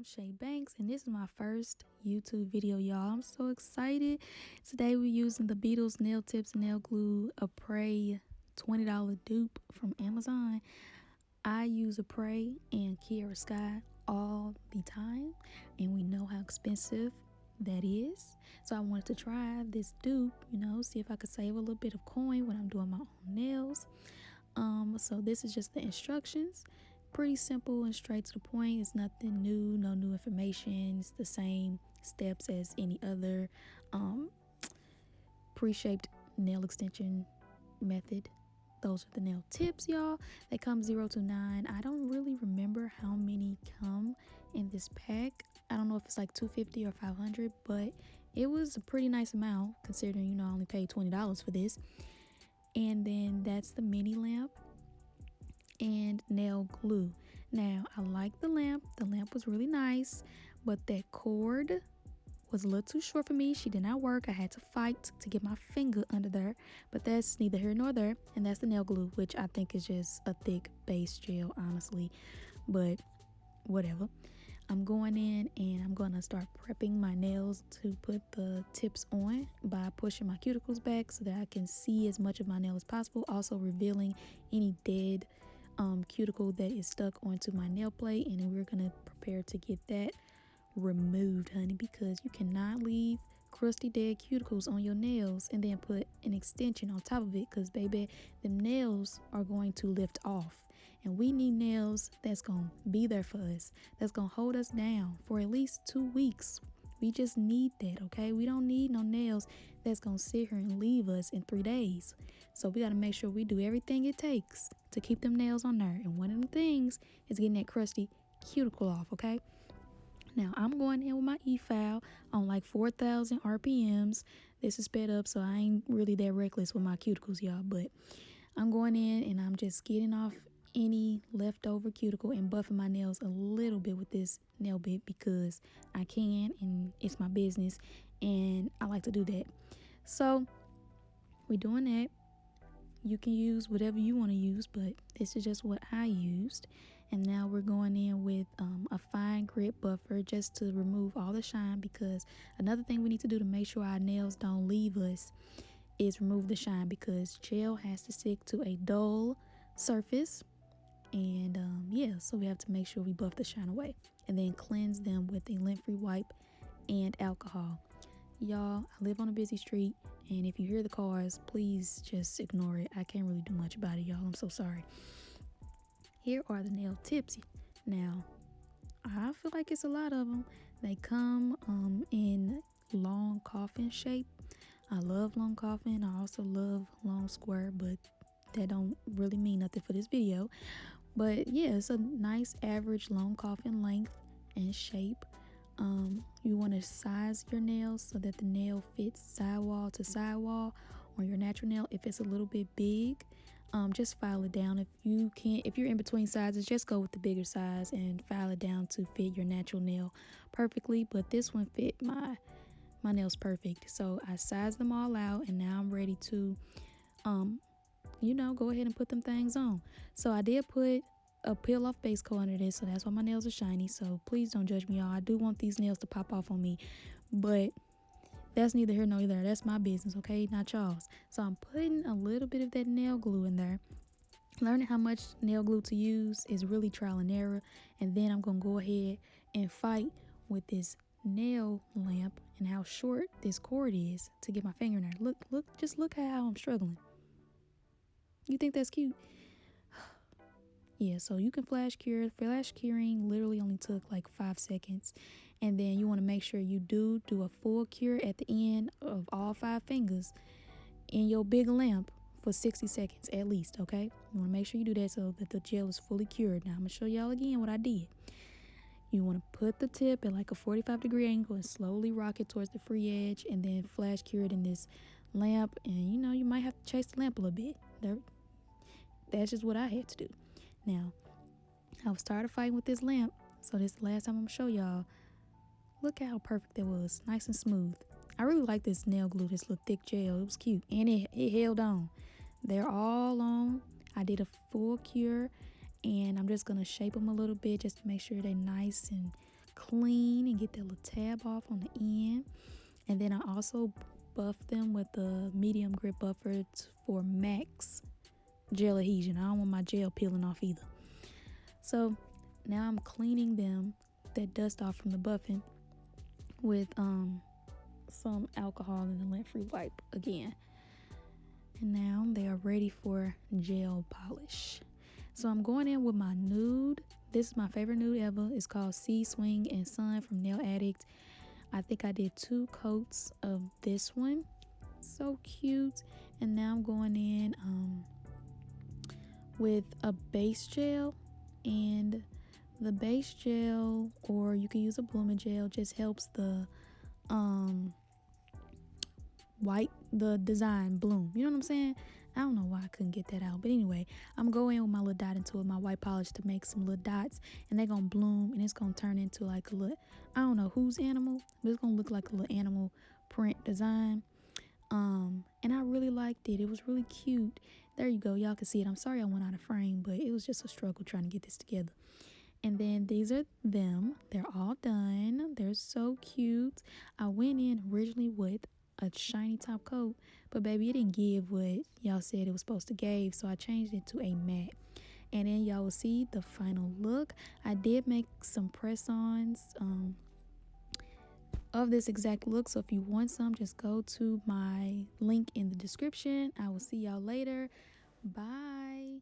I'm Shay Banks, and this is my first YouTube video, y'all. I'm so excited. Today we're using the Beatles Nail Tips Nail Glue Apres $20 dupe from Amazon. I use Apres and Kiara Sky all the time, and we know how expensive that is. So I wanted to try this dupe, see if I could save a little bit of coin when I'm doing my own nails. So this is just the instructions. Pretty simple and straight to the point. It's nothing new, no new information. It's the same steps as any other pre-shaped nail extension method. Those are the nail tips, y'all. They come 0 to 9. I don't really remember how many come in this pack. I don't know if it's like 250 or 500, but it was a pretty nice amount considering, I only paid $20 for this. And then that's the mini lamp and nail glue. Now, I like the lamp. The lamp was really nice, but that cord was a little too short for me. She did not work. I had to fight to get my finger under there, but that's neither here nor there. And that's the nail glue, which I think is just a thick base gel, honestly, but whatever. I'm going in and I'm going to start prepping my nails to put the tips on by pushing my cuticles back so that I can see as much of my nail as possible, also revealing any dead cuticle that is stuck onto my nail plate. And then we're going to prepare to get that removed, honey, because you cannot leave crusty dead cuticles on your nails and then put an extension on top of it, because baby, the nails are going to lift off, and we need nails that's gonna be there for us, that's gonna hold us down for at least 2 weeks. We just need that, okay? We don't need no nails that's gonna sit here and leave us in 3 days. So we gotta make sure we do everything it takes to keep them nails on there, and one of them things is getting that crusty cuticle off, okay? Now, I'm going in with my e-file on like 4,000 RPMs. This is sped up, so I ain't really that reckless with my cuticles, y'all. But I'm going in and I'm just getting off any leftover cuticle and buffing my nails a little bit with this nail bit because I can, and it's my business, and I like to do that. So we're doing that. You can use whatever you want to use, but this is just what I used. And now we're going in with a fine grit buffer just to remove all the shine, because another thing we need to do to make sure our nails don't leave us is remove the shine, because gel has to stick to a dull surface. And yeah, so we have to make sure we buff the shine away and then cleanse them with a lint-free wipe and alcohol. Y'all, I live on a busy street, and if you hear the cars, please just ignore it. I can't really do much about it, y'all. I'm so sorry. Here are the nail tips. Now, I feel like it's a lot of them. They come in long coffin shape. I love long coffin. I also love long square, but that don't really mean nothing for this video. But yeah, it's a nice average long coffin length and shape. You want to size your nails so that the nail fits sidewall to sidewall on your natural nail. If it's a little bit big, just file it down. If you're in between sizes, just go with the bigger size and file it down to fit your natural nail perfectly. But this one fit my nails perfect, so I sized them all out, and now I'm ready to go ahead and put them things on. So I did put a peel off base coat under this, so that's why my nails are shiny. So please don't judge me, y'all. I do want these nails to pop off on me, but that's neither here nor there. That's my business, okay, not y'all's. So I'm putting a little bit of that nail glue in there. Learning how much nail glue to use is really trial and error. And then I'm gonna go ahead and fight with this nail lamp and how short this cord is to get my finger in there. Just look at how I'm struggling. You think that's cute? Yeah, so you can flash cure. Flash curing literally only took like 5 seconds. And then you want to make sure you do a full cure at the end of all 5 fingers in your big lamp for 60 seconds at least, okay? You want to make sure you do that so that the gel is fully cured. Now I'm going to show y'all again what I did. You want to put the tip at like a 45-degree angle and slowly rock it towards the free edge, and then flash cure it in this lamp. And you might have to chase the lamp a little bit. That's just what I had to do. Now, I was tired of fighting with this lamp, so this is the last time I'm gonna show y'all. Look at how perfect that was, nice and smooth. I really like this nail glue, this little thick gel. It was cute, and it held on. They're all on. I did a full cure, and I'm just gonna shape them a little bit just to make sure they're nice and clean and get that little tab off on the end. And then I also buff them with the medium grip buffer for max gel adhesion. I don't want my gel peeling off either. So now I'm cleaning them, that dust off from the buffing, with some alcohol and a lint-free wipe again. And now they are ready for gel polish. So I'm going in with my nude. This is my favorite nude ever. It's called Sea Swing and Sun from Nail Addict. I think I did 2 coats of this one. So cute. And now I'm going in with a base gel, and the base gel, or you can use a blooming gel, just helps the the design bloom. You know what I'm saying? I don't know why I couldn't get that out, but anyway, I'm going in with my little dot into it, my white polish, to make some little dots, and they're gonna bloom, and it's gonna turn into like a little, I don't know whose animal, but it's gonna look like a little animal print design. And I really liked it. It was really cute. There you go, y'all can see it. I'm sorry I went out of frame, but it was just a struggle trying to get this together. And then these are them. They're all done. They're so cute. I went in originally with a shiny top coat, but baby, it didn't give what y'all said it was supposed to give, so I changed it to a matte. And then y'all will see the final look. I did make some press-ons of this exact look, so if you want some, just go to my link in the description. I will see y'all later. Bye.